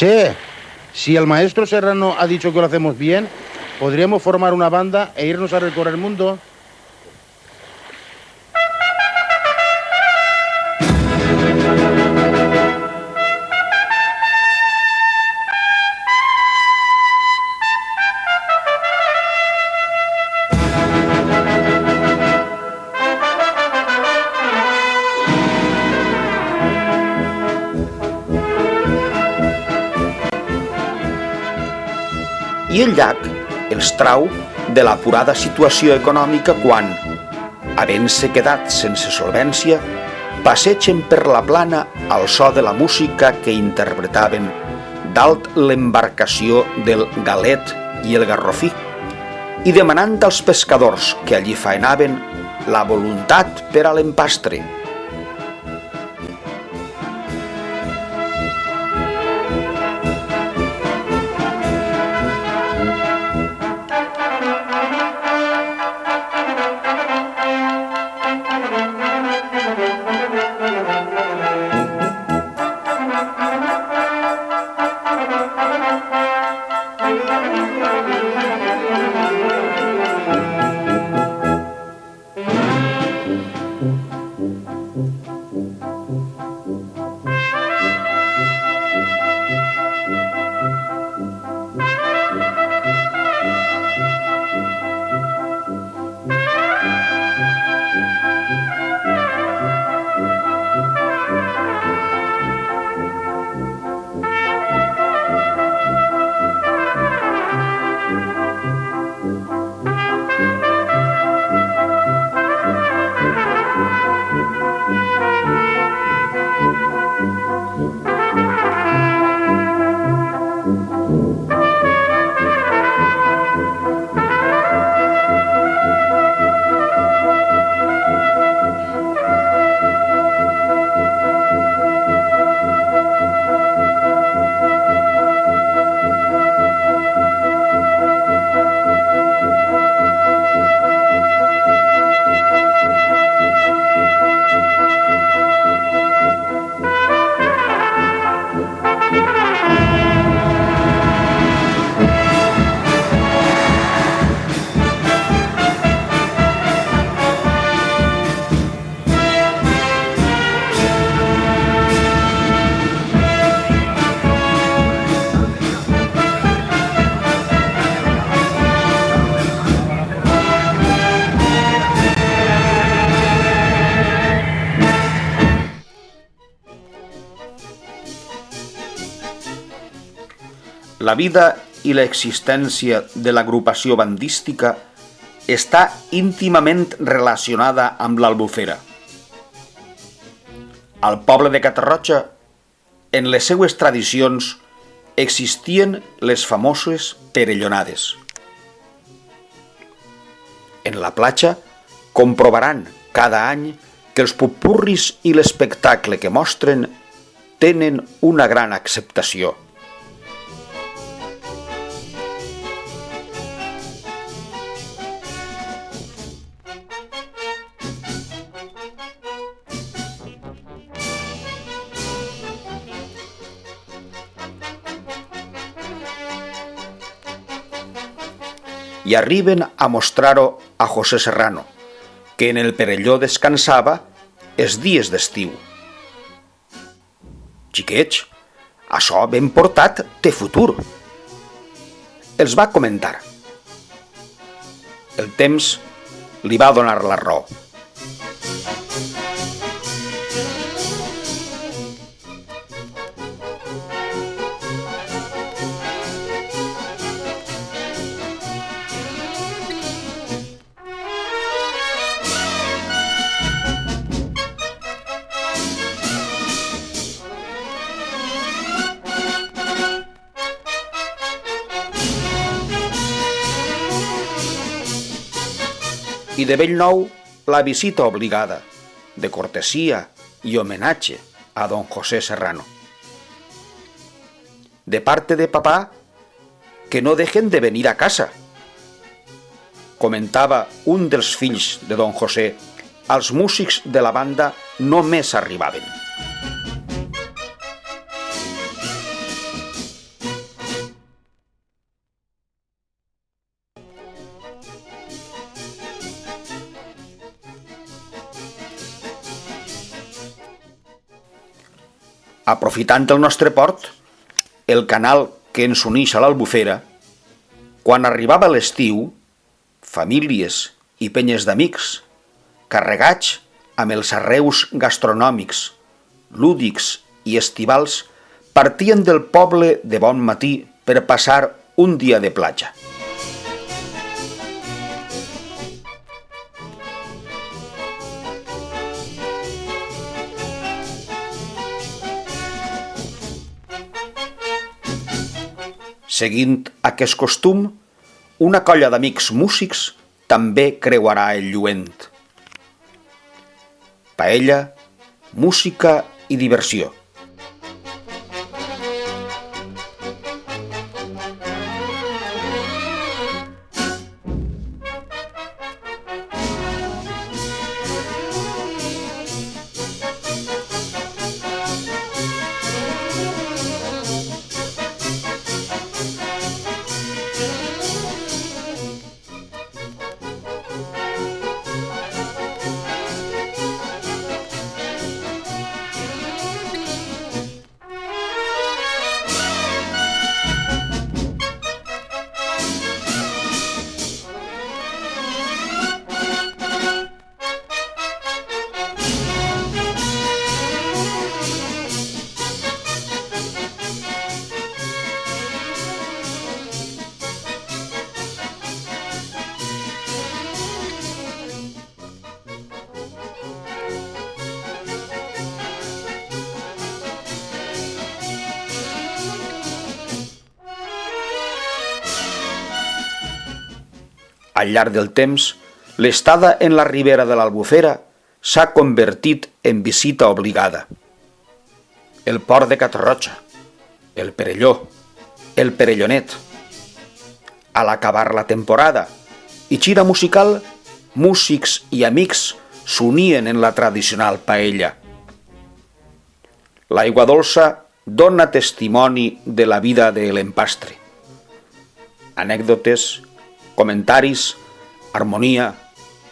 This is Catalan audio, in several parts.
Che, si el maestro Serrano ha dicho que lo hacemos bien, ¿podríamos formar una banda e irnos a recorrer el mundo? I el llac els trau de l'apurada situació econòmica quan, havent-se quedat sense solvència, passegen per la plana al so de la música que interpretaven dalt l'embarcació del Galet i el Garrofí, i demanant als pescadors que allí faenaven la voluntat per a l'empastre. La vida i l'existència de l'agrupació bandística està íntimament relacionada amb l'Albufera. Al poble de Catarroja, en les seues tradicions, existien les famoses perellonades. En la platja comprovaran cada any que els popurris i l'espectacle que mostren tenen una gran acceptació. I arriben a mostrar-ho a José Serrano, que en el Perelló descansava els dies d'estiu. Xiquets, això ben portat té futur. Els va comentar. El temps li va donar la raó. I de bell nou la visita obligada, de cortesia i homenatge a don José Serrano. De parte de papá, que no dejen de venir a casa, comentava un dels fills de don José als músics de la banda només arribaven. Aprofitant el nostre port, el canal que ens uneix a l'Albufera, quan arribava l'estiu, famílies i penyes d'amics, carregats amb els arreus gastronòmics, lúdics i estivals, partien del poble de bon matí per passar un dia de platja. Seguint aquest costum, una colla d'amics músics també creuarà el lluent. Paella, música i diversió. Al llarg del temps, l'estada en la ribera de l'Albufera s'ha convertit en visita obligada. El port de Catarroja, el Perelló, el Perellonet. A l'acabar la temporada i gira musical, músics i amics s'unien en la tradicional paella. L'aigua dolça dona testimoni de la vida de l'empastre. Anècdotes, comentaris, harmonia,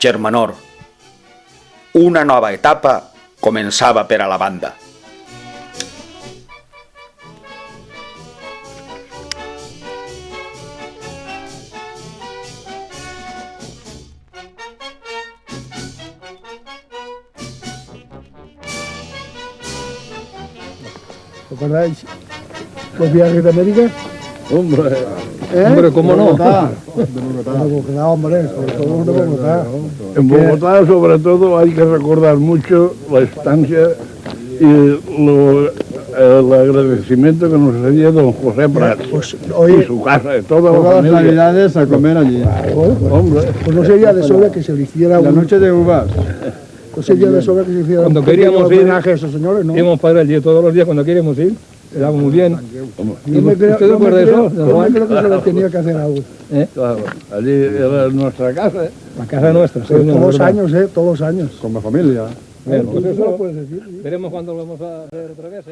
germanor. Una nova etapa començava per a la banda. ¿Recordáis los viajes de América? Hombre, ¿Eh? hombre, ¿cómo no? De Bogotá, hombre, sobre todo de Bogotá. En Bogotá, sobre todo, hay que recordar mucho la estancia y el agradecimiento que nos hacía don José Prats Pues, y oye, su casa, y toda la Todas las familia. navidades a comer allí. Hombre, pues no sería de sobra que se le hiciera La un... noche de uvas. No sería de sobra que se hiciera Cuando un pequeño queríamos ir, homenaje a esos señores, ¿no? Íbamos para allí todos los días cuando queríamos ir. Quedaba muy bien. Yo me creo, ¿Usted yo me recuerda creo- eso, yo don me Juan? creo que se le tenía que hacer algo. claro, allí era nuestra casa. La casa nuestra. sí, Pero señor, todos los ¿verdad? años, todos los años. Como familia. Bueno, pues Tú eso lo puedes decir, sí. veremos cuando lo vamos a hacer otra vez,